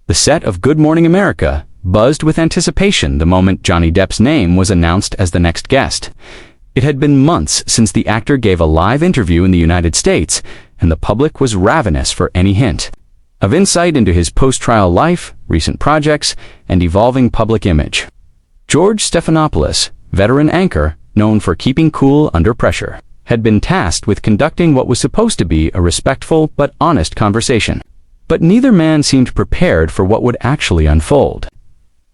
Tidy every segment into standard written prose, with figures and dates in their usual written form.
The set of Good Morning America buzzed with anticipation the moment Johnny Depp's name was announced as the next guest. It had been months since the actor gave a live interview in the United States, and the public was ravenous for any hint of insight into his post-trial life, recent projects, and evolving public image. George Stephanopoulos, veteran anchor known for keeping cool under pressure, had been tasked with conducting what was supposed to be a respectful but honest conversation. But neither man seemed prepared for what would actually unfold.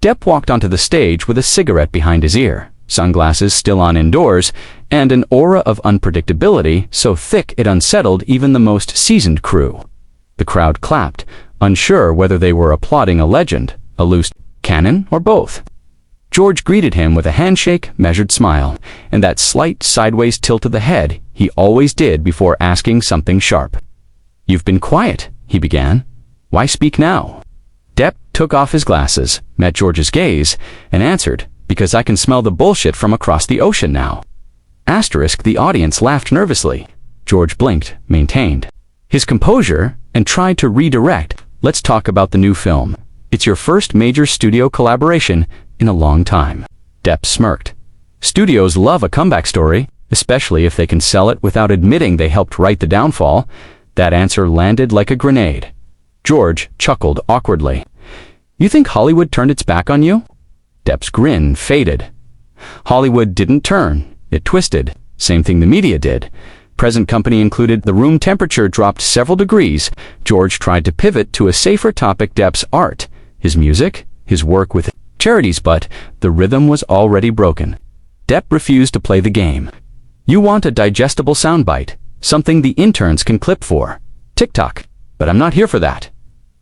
Depp walked onto the stage with a cigarette behind his ear, sunglasses still on indoors, and an aura of unpredictability so thick it unsettled even the most seasoned crew. The crowd clapped, unsure whether they were applauding a legend, a loose cannon, or both. George greeted him with a handshake, measured smile, and that slight sideways tilt of the head he always did before asking something sharp. "You've been quiet," he began. "Why speak now?" Depp took off his glasses, met George's gaze, and answered, "Because I can smell the bullshit from across the ocean now." The audience laughed nervously. George blinked, maintained his composure, and tried to redirect. "Let's talk about the new film. It's your first major studio collaboration in a long time." Depp smirked. "Studios love a comeback story, especially if they can sell it without admitting they helped write the downfall." That answer landed like a grenade. George chuckled awkwardly. "You think Hollywood turned its back on you?" Depp's grin faded. "Hollywood didn't turn, it twisted. Same thing the media did. Present company included, the room temperature dropped several degrees." George tried to pivot to a safer topic: Depp's art, his music, his work with charities, but the rhythm was already broken. Depp refused to play the game. "You want a digestible soundbite, something the interns can clip for TikTok, but I'm not here for that."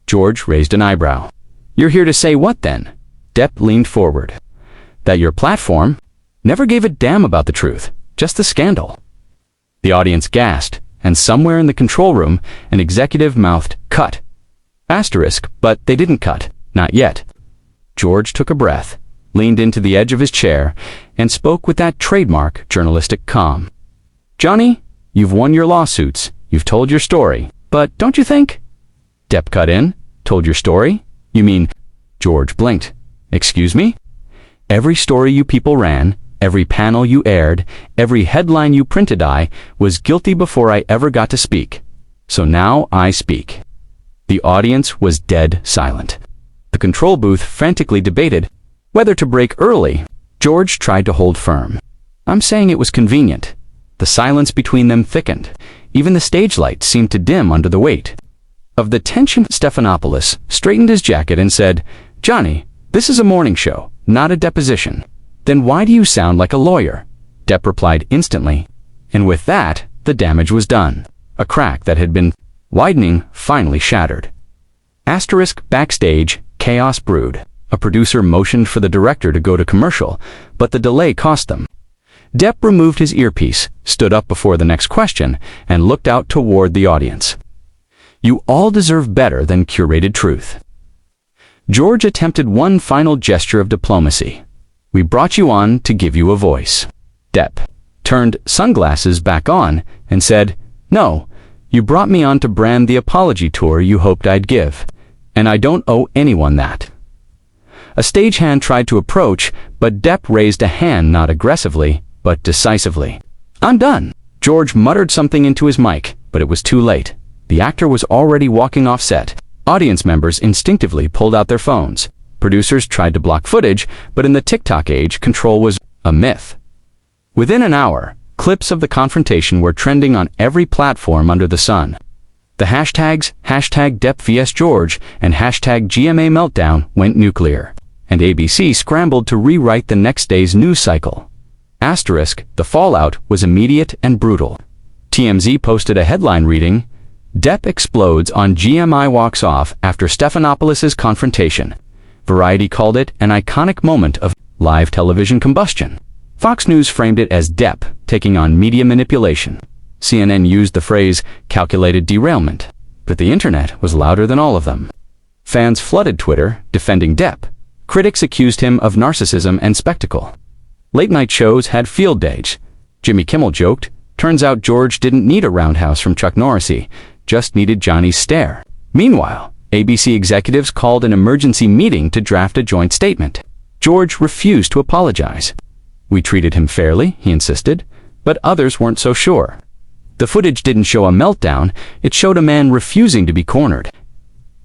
George raised an eyebrow. "You're here to say what then?" Depp leaned forward. "That your platform never gave a damn about the truth, just the scandal." The audience gasped, and somewhere in the control room, an executive mouthed, "Cut." But they didn't cut, not yet. George took a breath, leaned into the edge of his chair, and spoke with that trademark journalistic calm. "Johnny, you've won your lawsuits, you've told your story, but don't you think—" Depp cut in. "Told your story? You mean—" George blinked. "Excuse me?" "Every story you people ran, every panel you aired, every headline you printed, I was guilty before I ever got to speak. So now I speak." The audience was dead silent. The control booth frantically debated whether to break early. George tried to hold firm. "I'm saying it was convenient." The silence between them thickened. Even the stage lights seemed to dim under the weight of the tension. Stephanopoulos straightened his jacket and said, "Johnny, this is a morning show, not a deposition." "Then why do you sound like a lawyer?" Depp replied instantly. And with that, the damage was done. A crack that had been widening finally shattered. Backstage, chaos brewed. A producer motioned for the director to go to commercial, but the delay cost them. Depp removed his earpiece, stood up before the next question, and looked out toward the audience. "You all deserve better than curated truth." George attempted one final gesture of diplomacy. "We brought you on to give you a voice." Depp turned sunglasses back on and said, "No, you brought me on to brand the apology tour you hoped I'd give, and I don't owe anyone that." A stagehand tried to approach, but Depp raised a hand not aggressively, but decisively. "I'm done." George muttered something into his mic, but it was too late. The actor was already walking off set. Audience members instinctively pulled out their phones. Producers tried to block footage, but in the TikTok age, control was a myth. Within an hour, clips of the confrontation were trending on every platform under the sun. The hashtags, #Depp vs George and #GMA Meltdown went nuclear, and ABC scrambled to rewrite the next day's news cycle. The fallout was immediate and brutal. TMZ posted a headline reading, "Depp explodes on GMI walks off after Stephanopoulos' confrontation." Variety called it an iconic moment of live television combustion. Fox News framed it as Depp taking on media manipulation. CNN used the phrase calculated derailment, but the internet was louder than all of them. Fans flooded Twitter, defending Depp. Critics accused him of narcissism and spectacle. Late-night shows had field days. Jimmy Kimmel joked, "Turns out George didn't need a roundhouse from Chuck Norris, just needed Johnny's stare." Meanwhile, ABC executives called an emergency meeting to draft a joint statement. George refused to apologize. "We treated him fairly," he insisted, but others weren't so sure. The footage didn't show a meltdown, it showed a man refusing to be cornered.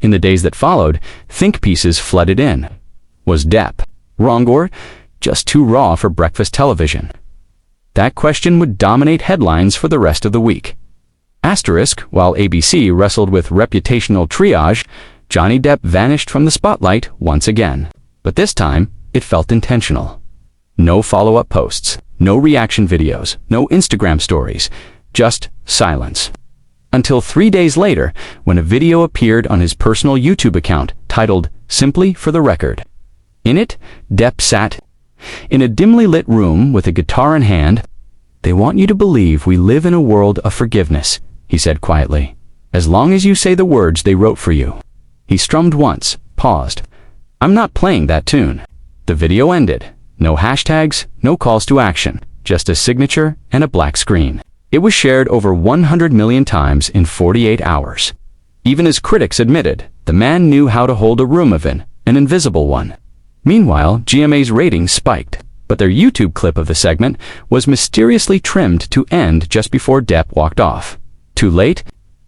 In the days that followed, think pieces flooded in. Was Depp wrong or just too raw for breakfast television? That question would dominate headlines for the rest of the week. Asterisk, while ABC wrestled with reputational triage, Johnny Depp vanished from the spotlight once again. But this time, it felt intentional. No follow-up posts, no reaction videos, no Instagram stories, just silence. Until 3 days later, when a video appeared on his personal YouTube account titled "Simply for the Record." In it, Depp sat in a dimly lit room with a guitar in hand. "They want you to believe we live in a world of forgiveness," he said quietly, "as long as you say the words they wrote for you." He strummed once, paused. "I'm not playing that tune." The video ended. No hashtags, no calls to action, just a signature and a black screen. It was shared over 100 million times in 48 hours. Even his critics admitted, the man knew how to hold a room of an invisible one. Meanwhile, GMA's ratings spiked, but their YouTube clip of the segment was mysteriously trimmed to end just before Depp walked off. Too late?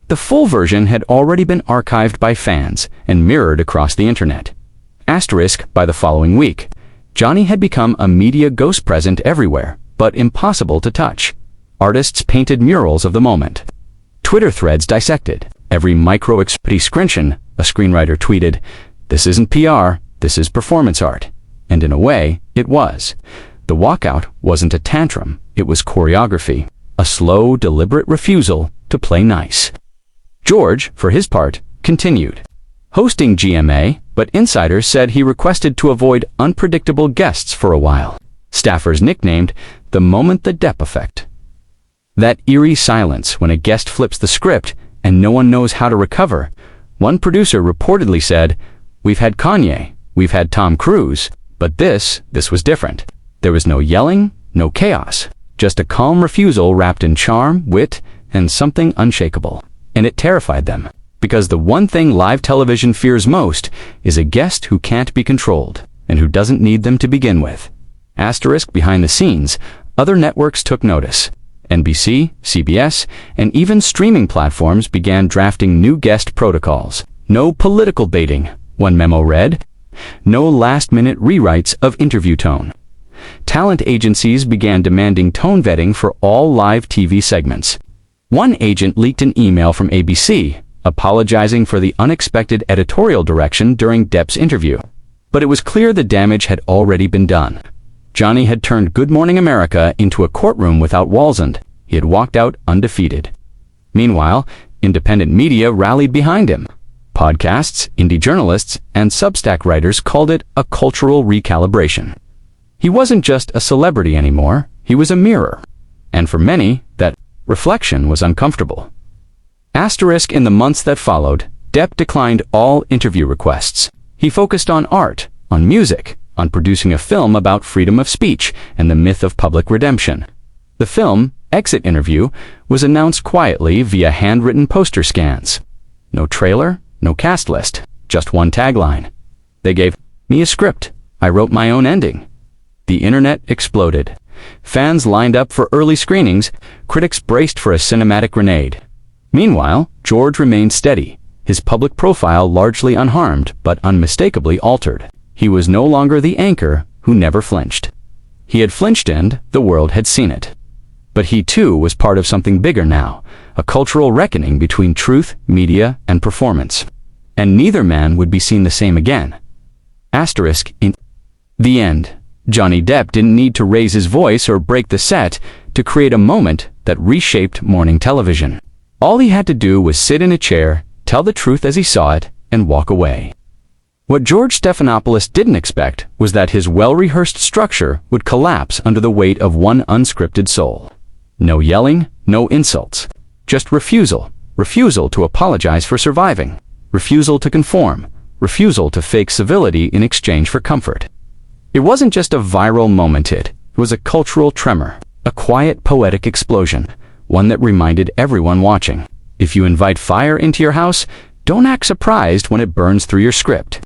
The full version had already been archived by fans and mirrored across the internet. Asterisk, by the following week, Johnny had become a media ghost present everywhere, but impossible to touch. Artists painted murals of the moment. Twitter threads dissected. Every micro-expression, a screenwriter tweeted, "This isn't PR, this is performance art." And in a way, it was. The walkout wasn't a tantrum, it was choreography, a slow, deliberate refusal to play nice. George, for his part, continued hosting GMA, but insiders said he requested to avoid unpredictable guests for a while. Staffers nicknamed the "moment the Depp effect." That eerie silence when a guest flips the script and no one knows how to recover. One producer reportedly said, "We've had Kanye, we've had Tom Cruise, but this was different. There was no yelling, no chaos, just a calm refusal wrapped in charm, wit, and something unshakable." And it terrified them, because the one thing live television fears most is a guest who can't be controlled and who doesn't need them to begin with. Asterisk, behind the scenes, other networks took notice. NBC, CBS, and even streaming platforms began drafting new guest protocols. No political baiting, one memo read. No last-minute rewrites of interview tone. Talent agencies began demanding tone vetting for all live TV segments. One agent leaked an email from ABC, apologizing for the unexpected editorial direction during Depp's interview. But it was clear the damage had already been done. Johnny had turned Good Morning America into a courtroom without walls, and he had walked out undefeated. Meanwhile, independent media rallied behind him. Podcasts, indie journalists, and Substack writers called it a cultural recalibration. He wasn't just a celebrity anymore, he was a mirror. And for many, that reflection was uncomfortable. Asterisk, in the months that followed, Depp declined all interview requests. He focused on art, on music, on producing a film about freedom of speech and the myth of public redemption. The film, Exit Interview, was announced quietly via handwritten poster scans. No trailer, no cast list, just one tagline. "They gave me a script. I wrote my own ending." The internet exploded. Fans lined up for early screenings, critics braced for a cinematic grenade. Meanwhile, George remained steady, his public profile largely unharmed but unmistakably altered. He was no longer the anchor who never flinched. He had flinched and the world had seen it. But he too was part of something bigger now, a cultural reckoning between truth, media, and performance. And neither man would be seen the same again. Asterisk, in the end, Johnny Depp didn't need to raise his voice or break the set to create a moment that reshaped morning television. All he had to do was sit in a chair, tell the truth as he saw it, and walk away. What George Stephanopoulos didn't expect was that his well-rehearsed structure would collapse under the weight of one unscripted soul. No yelling, no insults. Just refusal. Refusal to apologize for surviving. Refusal to conform. Refusal to fake civility in exchange for comfort. It wasn't just a viral moment, it was a cultural tremor. A quiet, poetic explosion. One that reminded everyone watching. If you invite fire into your house, Don't act surprised when it burns through your script.